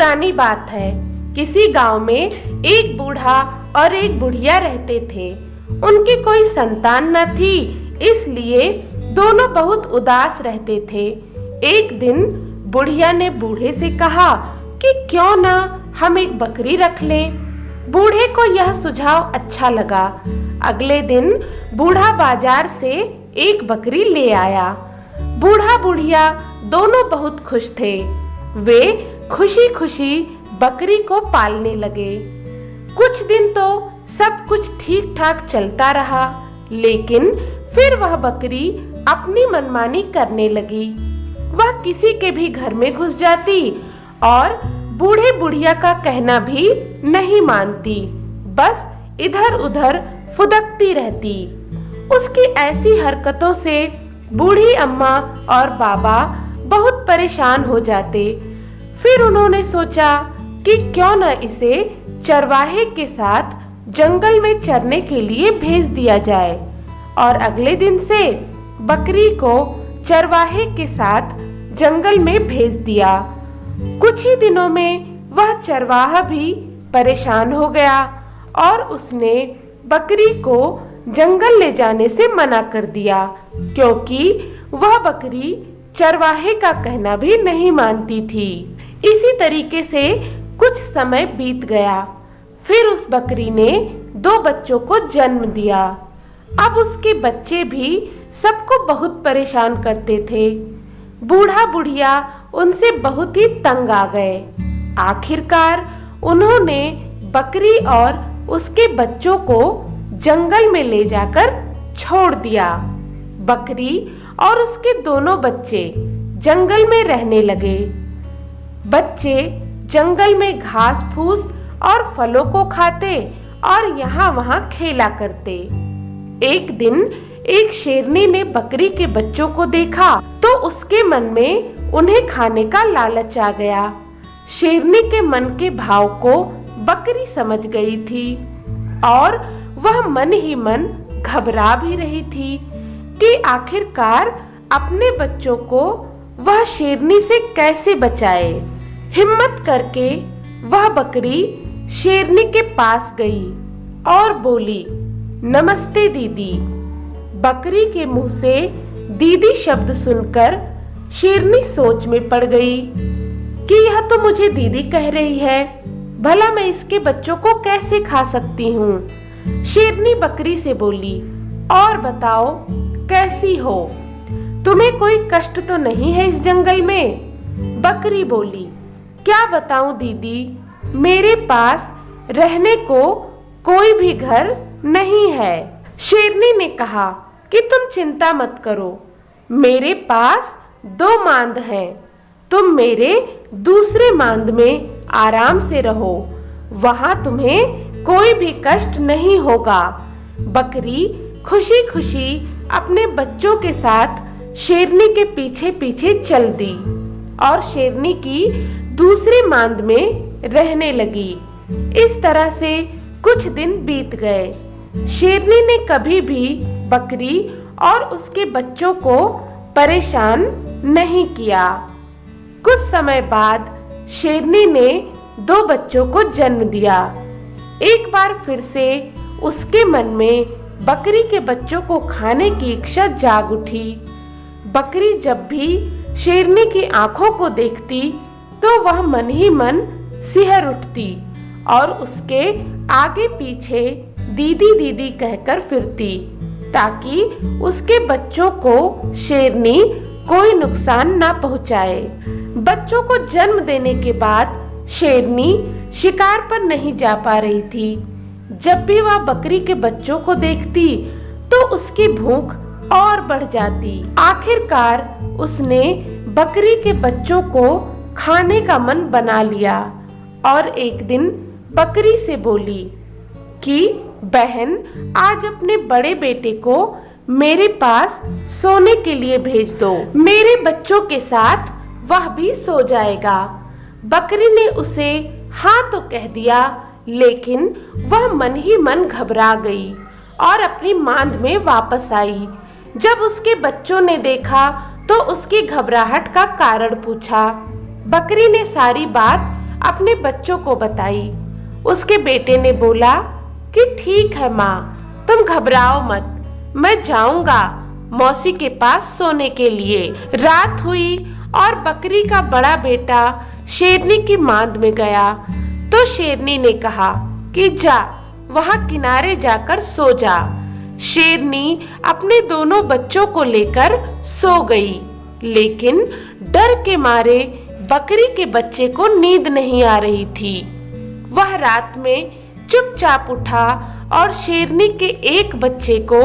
पुरानी बात है। किसी गांव में एक बूढ़ा और एक बुढ़िया रहते थे। उनकी कोई संतान न थी, इसलिए दोनों बहुत उदास रहते थे। एक दिन बुढ़िया ने बूढ़े से कहा कि क्यों ना हम एक बकरी रख लें। बूढ़े को यह सुझाव अच्छा लगा। अगले दिन बूढ़ा बाजार से एक बकरी ले आया। बूढ़ा बुढ़िया दोनों बहुत खुश थे। वे खुशी खुशी बकरी को पालने लगे। कुछ दिन तो सब कुछ ठीक ठाक चलता रहा, लेकिन फिर वह बकरी अपनी मनमानी करने लगी। वह किसी के भी घर में घुस जाती और बूढ़े बुढ़िया का कहना भी नहीं मानती, बस इधर उधर फुदकती रहती। उसकी ऐसी हरकतों से बूढ़ी अम्मा और बाबा बहुत परेशान हो जाते। फिर उन्होंने सोचा कि क्यों न इसे चरवाहे के साथ जंगल में चरने के लिए भेज दिया जाए, और अगले दिन से बकरी को चरवाहे के साथ जंगल में भेज दिया। कुछ ही दिनों में वह चरवाहा भी परेशान हो गया और उसने बकरी को जंगल ले जाने से मना कर दिया, क्योंकि वह बकरी चरवाहे का कहना भी नहीं मानती थी। इसी तरीके से कुछ समय बीत गया। फिर उस बकरी ने 2 बच्चों को जन्म दिया। अब उसके बच्चे भी सबको बहुत परेशान करते थे। बूढ़ा बुढ़िया उनसे बहुत ही तंग आ गए। आखिरकार उन्होंने बकरी और उसके बच्चों को जंगल में ले जाकर छोड़ दिया। बकरी और उसके दोनों बच्चे जंगल में रहने लगे। बच्चे जंगल में घास फूस और फलों को खाते और यहाँ वहाँ खेला करते। एक दिन एक शेरनी ने बकरी के बच्चों को देखा तो उसके मन में उन्हें खाने का लालच आ गया। शेरनी के मन के भाव को बकरी समझ गई थी और वह मन ही मन घबरा भी रही थी कि आखिरकार अपने बच्चों को वह शेरनी से कैसे बचाए। हिम्मत करके वह बकरी शेरनी के पास गई और बोली, नमस्ते दीदी। बकरी के मुंह से दीदी शब्द सुनकर शेरनी सोच में पड़ गई कि यह तो मुझे दीदी कह रही है, भला मैं इसके बच्चों को कैसे खा सकती हूँ। शेरनी बकरी से बोली, और बताओ कैसी हो, तुम्हें कोई कष्ट तो नहीं है इस जंगल में। बकरी बोली, क्या बताऊं दीदी, मेरे पास रहने को कोई भी घर नहीं है। शेरनी ने कहा कि तुम चिंता मत करो, मेरे पास 2 मांद हैं, तुम मेरे दूसरे मांद में आराम से रहो, वहां तुम्हें कोई भी कष्ट नहीं होगा। बकरी खुशी खुशी अपने बच्चों के साथ शेरनी के पीछे पीछे चल दी और शेरनी की दूसरी मांद में रहने लगी। इस तरह से कुछ दिन बीत गए। शेरनी ने कभी भी बकरी और उसके बच्चों को परेशान नहीं किया। कुछ समय बाद शेरनी ने 2 बच्चों को जन्म दिया। एक बार फिर से उसके मन में बकरी के बच्चों को खाने की इच्छा जाग उठी। बकरी जब भी शेरनी की आंखों को देखती तो वह मन ही मन सिहर उठती और उसके आगे पीछे दीदी दीदी कहकर फिरती, ताकि उसके बच्चों को शेरनी कोई नुकसान ना पहुंचाए। बच्चों को जन्म देने के बाद शेरनी शिकार पर नहीं जा पा रही थी। जब भी वह बकरी के बच्चों को देखती तो उसकी भूख और बढ़ जाती। आखिरकार उसने बकरी के बच्चों को खाने का मन बना लिया और एक दिन बकरी से बोली कि बहन, आज अपने बड़े बेटे को मेरे पास सोने के लिए भेज दो, मेरे बच्चों के साथ वह भी सो जाएगा। बकरी ने उसे हाँ तो कह दिया, लेकिन वह मन ही मन घबरा गई और अपनी मांद में वापस आई। जब उसके बच्चों ने देखा तो उसकी घबराहट का कारण पूछा। बकरी ने सारी बात अपने बच्चों को बताई। उसके बेटे ने बोला कि ठीक है माँ, तुम घबराओ मत, मैं जाऊंगा मौसी के पास सोने के लिए। रात हुई और बकरी का बड़ा बेटा शेरनी की मांद में गया तो शेरनी ने कहा कि जा वहां किनारे जाकर सो जा। शेरनी अपने दोनों बच्चों को लेकर सो गई, लेकिन डर के मारे बकरी के बच्चे को नींद नहीं आ रही थी। वह रात में चुपचाप उठा और शेरनी के एक बच्चे को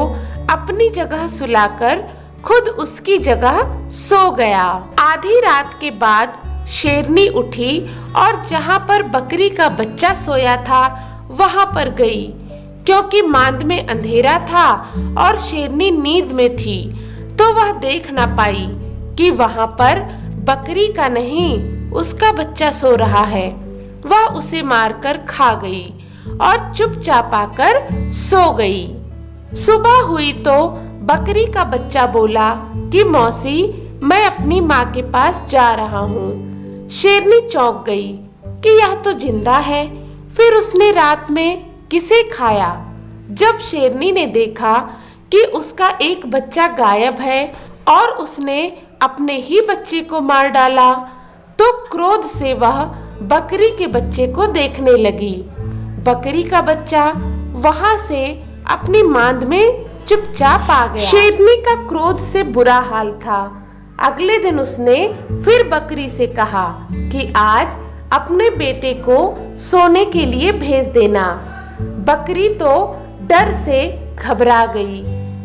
अपनी जगह सुलाकर खुद उसकी जगह सो गया। आधी रात के बाद शेरनी उठी और जहां पर बकरी का बच्चा सोया था वहां पर गई। क्योंकि मांद में अंधेरा था और शेरनी नींद में थी तो वह देख ना पाई कि वहां पर बकरी का नहीं उसका बच्चा सो रहा है। वह उसे मारकर खा गई और चुपचाप आकर सो गई। सुबह हुई तो बकरी का बच्चा बोला कि मौसी, मैं अपनी माँ के पास जा रहा हूँ। शेरनी चौंक गई कि यह तो जिंदा है, फिर उसने रात में किसे खाया। जब शेरनी ने देखा कि उसका एक बच्चा गायब है और उसने अपने ही बच्चे को मार डाला तो क्रोध से वह बकरी के बच्चे को देखने लगी। बकरी का बच्चा वहां से अपनी मांद में चुपचाप आ गया। शेरनी का क्रोध से बुरा हाल था। अगले दिन उसने फिर बकरी से कहा कि आज अपने बेटे को सोने के लिए भेज देना। बकरी तो डर से घबरा गई,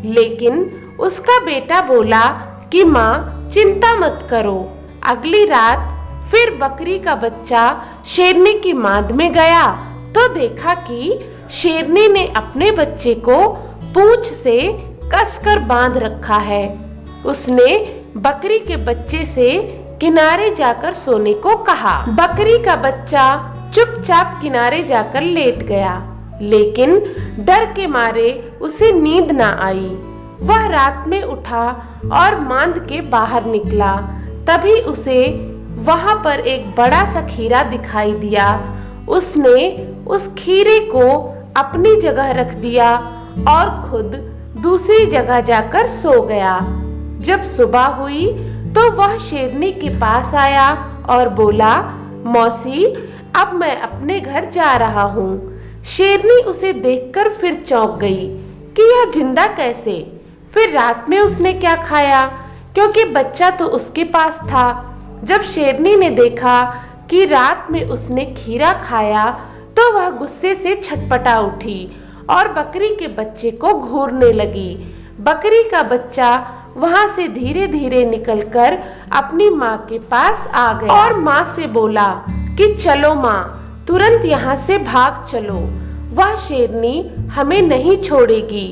लेकिन उसका बेटा बोला कि माँ चिंता मत करो। अगली रात फिर बकरी का बच्चा शेरनी की मांद में गया तो देखा कि शेरनी ने अपने बच्चे को पूंछ से कसकर बांध रखा है। उसने बकरी के बच्चे से किनारे जाकर सोने को कहा। बकरी का बच्चा चुपचाप किनारे जाकर लेट गया, लेकिन डर के मारे उसे नींद ना आई। वह रात में उठा और मांद के बाहर निकला। तभी उसे वहां पर एक बड़ा सा खीरा दिखाई दिया। उसने उस खीरे को अपनी जगह रख दिया और खुद दूसरी जगह जाकर सो गया। जब सुबह हुई तो वह शेरनी के पास आया और बोला, मौसी, अब मैं अपने घर जा रहा हूँ। शेरनी उसे देखकर फिर चौंक गई कि यह जिंदा कैसे। फिर रात में उसने क्या खाया, क्योंकि बच्चा तो उसके पास था। जब शेरनी ने देखा कि रात में उसने खीरा खाया तो वह गुस्से से छटपटा उठी और बकरी के बच्चे को घूरने लगी। बकरी का बच्चा वहां से धीरे धीरे निकलकर अपनी माँ के पास आ गया और माँ से बोला कि चलो माँ, तुरंत यहाँ से भाग चलो, वह शेरनी हमें नहीं छोड़ेगी।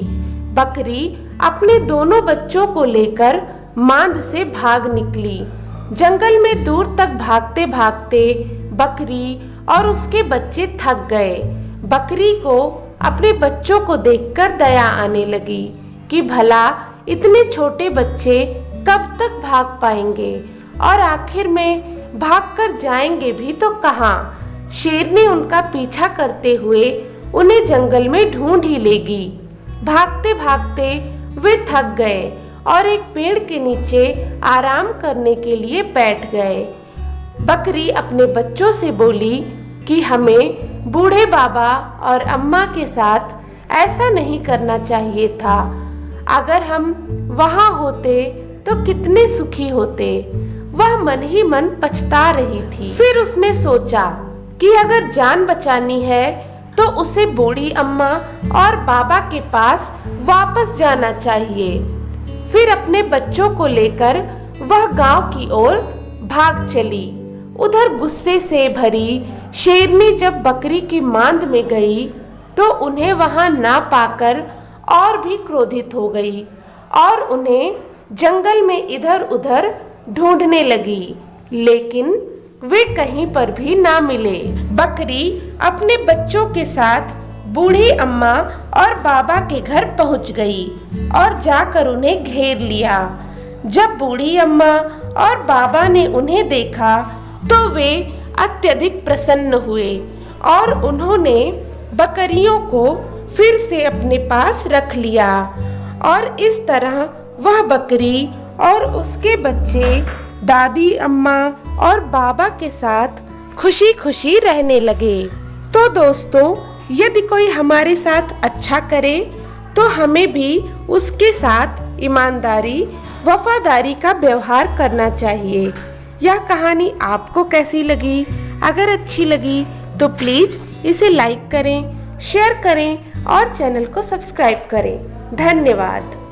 बकरी अपने दोनों बच्चों को लेकर मांद से भाग निकली। जंगल में दूर तक भागते भागते बकरी और उसके बच्चे थक गए। बकरी को अपने बच्चों को देखकर दया आने लगी कि भला इतने छोटे बच्चे कब तक भाग पाएंगे और आखिर में भागकर जाएंगे भी तो कहाँ। शेरनी उनका पीछा करते हुए उन्हें जंगल में ढूंढ ही लेगी। भागते भागते वे थक गए और एक पेड़ के नीचे आराम करने के लिए बैठ गए। बकरी अपने बच्चों से बोली कि हमें बूढ़े बाबा और अम्मा के साथ ऐसा नहीं करना चाहिए था। अगर हम वहां होते तो कितने सुखी होते। वह मन ही मन पछता रही थी। फिर उसने सोचा कि अगर जान बचानी है तो उसे बूढ़ी अम्मा और बाबा के पास वापस जाना चाहिए। फिर अपने बच्चों को लेकर वह गांव की ओर भाग चली। उधर गुस्से से भरी शेरनी जब बकरी की मांद में गई तो उन्हें वहां ना पाकर और भी क्रोधित हो गई और उन्हें जंगल में इधर उधर ढूंढने लगी, लेकिन वे कहीं पर भी ना मिले। बकरी अपने बच्चों के साथ बूढ़ी अम्मा और बाबा के घर पहुंच गई और जाकर उन्हें घेर लिया। जब बूढ़ी अम्मा और बाबा ने उन्हें देखा तो वे अत्यधिक प्रसन्न हुए और उन्होंने बकरियों को फिर से अपने पास रख लिया और इस तरह वह बकरी और उसके बच्चे दादी अम्मा और बाबा के साथ खुशी खुशी रहने लगे। तो दोस्तों, यदि कोई हमारे साथ अच्छा करे तो हमें भी उसके साथ ईमानदारी वफादारी का व्यवहार करना चाहिए। यह कहानी आपको कैसी लगी? अगर अच्छी लगी तो प्लीज़ इसे लाइक करें, शेयर करें और चैनल को सब्सक्राइब करें। धन्यवाद।